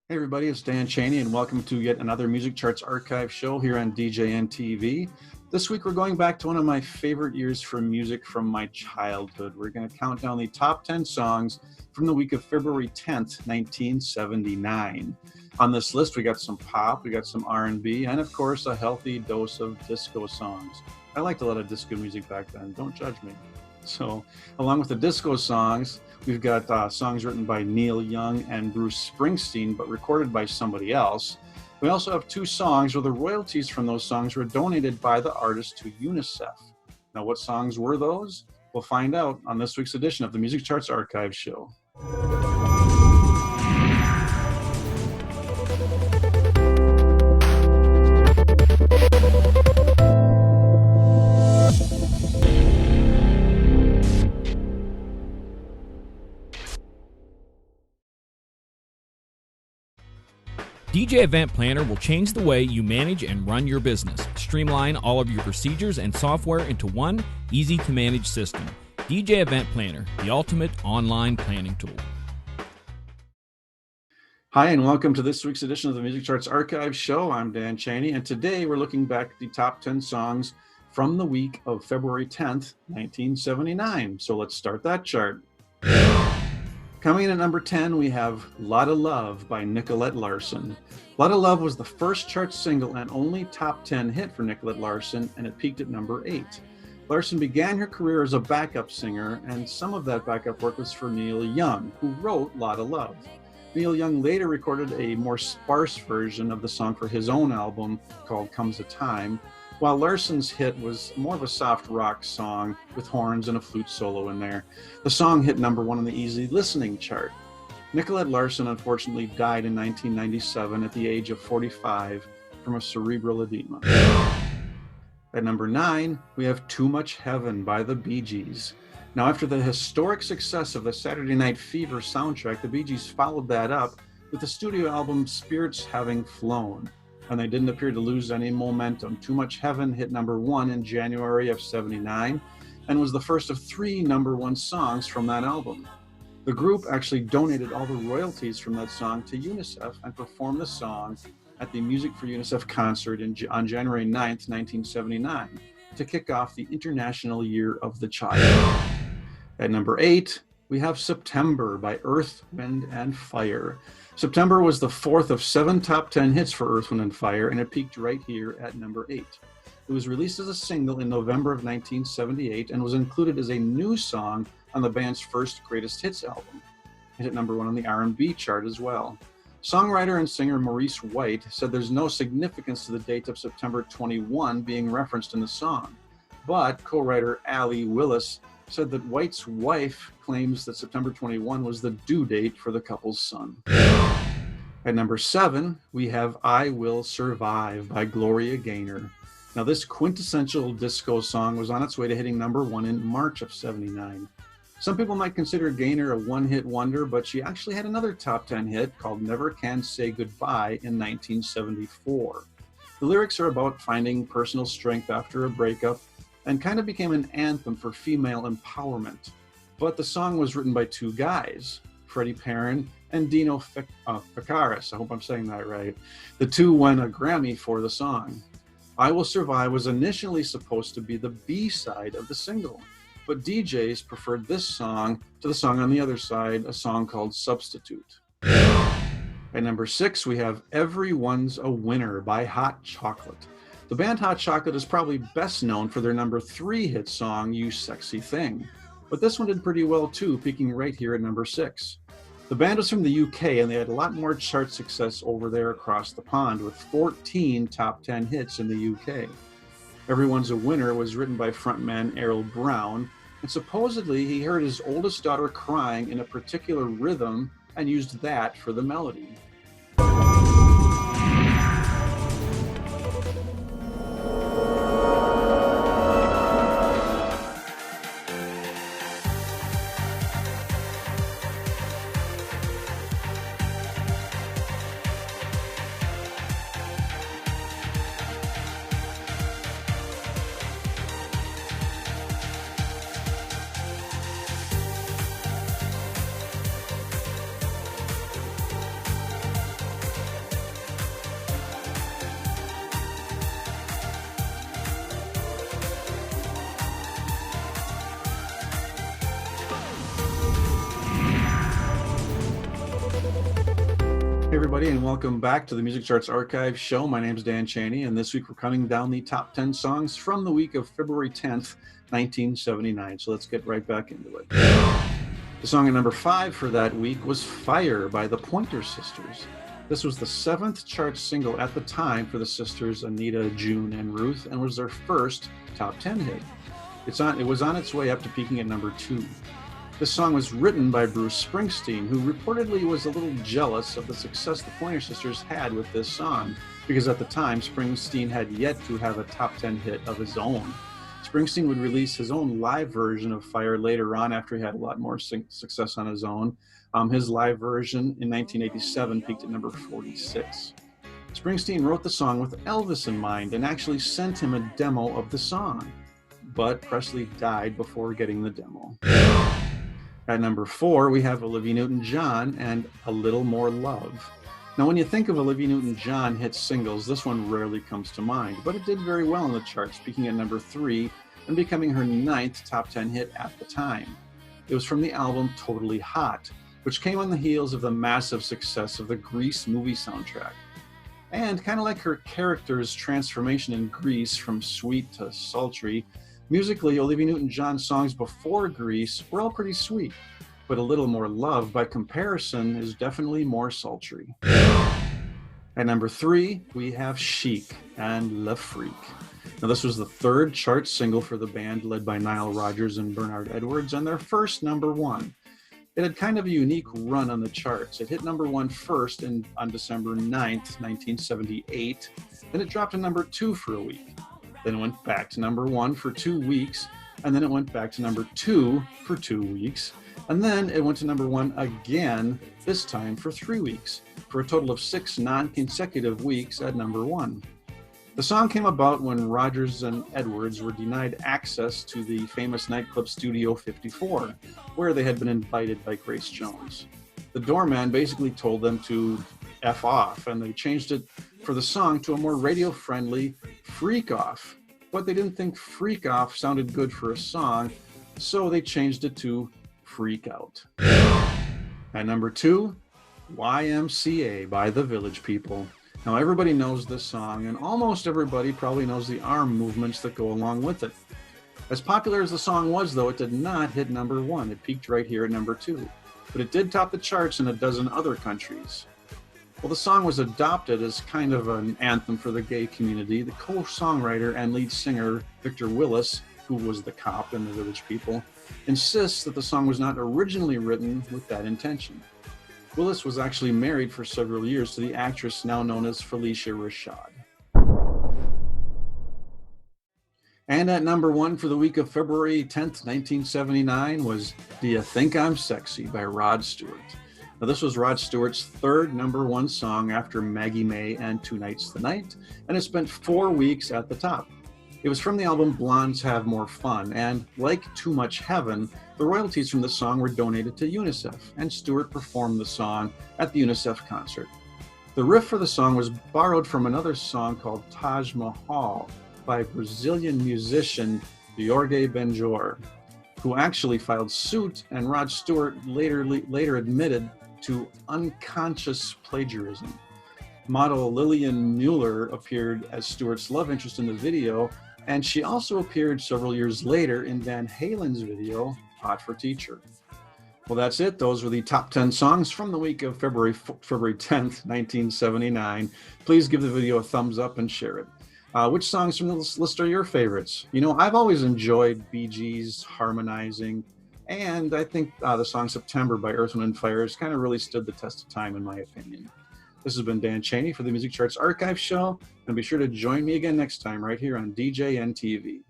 Hey everybody, it's Dan Cheney and welcome to yet another Music Charts Archive show here on DJNTV. This week we're going back to one of my favorite years for music from my childhood. We're going to count down the top 10 songs from the week of February 10th, 1979. On this list we got some pop, we got some R&B, and of course a healthy dose of disco songs. I liked a lot of disco music back then, don't judge me. So, along with the disco songs, we've got songs written by Neil Young and Bruce Springsteen, but recorded by somebody else. We also have two songs where the royalties from those songs were donated by the artist to UNICEF. Now, what songs were those? We'll find out on this week's edition of the Music Charts Archive show. DJ Event Planner will change the way you manage and run your business. Streamline all of your procedures and software into one easy-to-manage system. DJ Event Planner, the ultimate online planning tool. Hi, and welcome to this week's edition of the Music Charts Archive show. I'm Dan Cheney, and today we're looking back at the top 10 songs from the week of February 10th, 1979. So let's start that chart. Coming in at number 10, we have Lotta Love by Nicolette Larson. Lotta Love was the first chart single and only top 10 hit for Nicolette Larson, and it peaked at number 8. Larson began her career as a backup singer, and some of that backup work was for Neil Young, who wrote Lotta Love. Neil Young later recorded a more sparse version of the song for his own album called Comes a Time, while Larson's hit was more of a soft rock song with horns and a flute solo in there. The song hit number 1 on the easy listening chart. Nicolette Larson unfortunately died in 1997 at the age of 45 from a cerebral edema. At number 9, we have Too Much Heaven by the Bee Gees. Now, after the historic success of the Saturday Night Fever soundtrack, the Bee Gees followed that up with the studio album Spirits Having Flown, and they didn't appear to lose any momentum. Too Much Heaven hit number 1 in January of '79 and was the first of 3 number 1 songs from that album. The group actually donated all the royalties from that song to UNICEF and performed the song at the Music for UNICEF concert on January 9th, 1979 to kick off the International Year of the Child. At number 8, we have September by Earth, Wind and Fire. September was the 4th of 7 top 10 hits for Earth, Wind & Fire, and it peaked right here at number 8. It was released as a single in November of 1978 and was included as a new song on the band's first Greatest Hits album. It hit number 1 on the R&B chart as well. Songwriter and singer Maurice White said there's no significance to the date of September 21 being referenced in the song, but co-writer Allie Willis said that White's wife claims that September 21 was the due date for the couple's son. At number 7, we have I Will Survive by Gloria Gaynor. Now, this quintessential disco song was on its way to hitting number 1 in March of '79. Some people might consider Gaynor a one-hit wonder, but she actually had another top 10 hit called Never Can Say Goodbye in 1974. The lyrics are about finding personal strength after a breakup, and kind of became an anthem for female empowerment. But the song was written by 2 guys, Freddie Perrin and Dino Ficaris. I hope I'm saying that right. The 2 won a Grammy for the song. I Will Survive was initially supposed to be the B-side of the single, but DJs preferred this song to the song on the other side, a song called Substitute. At number 6, we have Everyone's a Winner by Hot Chocolate. The band Hot Chocolate is probably best known for their number 3 hit song, You Sexy Thing. But this one did pretty well too, peaking right here at number 6. The band was from the UK and they had a lot more chart success over there across the pond with 14 top 10 hits in the UK. Everyone's a Winner was written by frontman Errol Brown, and supposedly he heard his oldest daughter crying in a particular rhythm and used that for the melody. Everybody, and welcome back to the Music Charts Archive show. My name is Dan Cheney, and this week we're counting down the top 10 songs from the week of February 10th, 1979. So let's get right back into it. The song at number 5 for that week was Fire by the Pointer Sisters. This was the 7th chart single at the time for the sisters Anita, June, and Ruth, and was their first top 10 hit. It was on its way up to peaking at number 2. This song was written by Bruce Springsteen, who reportedly was a little jealous of the success the Pointer Sisters had with this song, because at the time, Springsteen had yet to have a top 10 hit of his own. Springsteen would release his own live version of Fire later on after he had a lot more success on his own. His live version in 1987 peaked at number 46. Springsteen wrote the song with Elvis in mind and actually sent him a demo of the song, but Presley died before getting the demo. At number 4, we have Olivia Newton-John and A Little More Love. Now, when you think of Olivia Newton-John hit singles, this one rarely comes to mind, but it did very well in the charts, peaking at number 3 and becoming her 9th top 10 hit at the time. It was from the album Totally Hot, which came on the heels of the massive success of the Grease movie soundtrack. And kind of like her character's transformation in Grease from sweet to sultry, musically, Olivia Newton-John's songs before Grease were all pretty sweet, but A Little More Love, by comparison, is definitely more sultry. At number 3, we have Chic and Le Freak. Now, this was the 3rd chart single for the band, led by Nile Rodgers and Bernard Edwards, and their first number 1. It had kind of a unique run on the charts. It hit number 1 first on December 9th, 1978, then it dropped to number 2 for a week. Then it went back to number 1 for 2 weeks, and then it went back to number 2 for 2 weeks, and then it went to number 1 again, this time for 3 weeks, for a total of 6 non-consecutive weeks at number 1. The song came about when Rodgers and Edwards were denied access to the famous nightclub Studio 54, where they had been invited by Grace Jones. The doorman basically told them to F off, and they changed it for the song to a more radio-friendly Freak Off. But they didn't think Freak Off sounded good for a song, so they changed it to Freak Out. At number 2, Y.M.C.A. by the Village People. Now, everybody knows this song, and almost everybody probably knows the arm movements that go along with it. As popular as the song was, though, it did not hit number 1. It peaked right here at number 2. But it did top the charts in a dozen other countries. Well, the song was adopted as kind of an anthem for the gay community. The co-songwriter and lead singer, Victor Willis, who was the cop in the Village People, insists that the song was not originally written with that intention. Willis was actually married for several years to the actress now known as Felicia Rashad. And at number 1 for the week of February 10th, 1979 was Do You Think I'm Sexy by Rod Stewart. Now, this was Rod Stewart's 3rd number 1 song after Maggie May and Two Nights the Night, and it spent 4 weeks at the top. It was from the album Blondes Have More Fun, and like Too Much Heaven, the royalties from the song were donated to UNICEF, and Stewart performed the song at the UNICEF concert. The riff for the song was borrowed from another song called Taj Mahal by Brazilian musician Jorge Benjor, who actually filed suit, and Rod Stewart later admitted to unconscious plagiarism. Model Lillian Mueller appeared as Stewart's love interest in the video, and she also appeared several years later in Van Halen's video, Hot for Teacher. Well, that's it. Those were the top 10 songs from the week of February 10th, 1979. Please give the video a thumbs up and share it. Which songs from this list are your favorites? You know, I've always enjoyed Bee Gees harmonizing, and I think the song September by Earth, Wind & Fire has kind of really stood the test of time, in my opinion. This has been Dan Cheney for the Music Charts Archive Show, and be sure to join me again next time right here on DJNTV.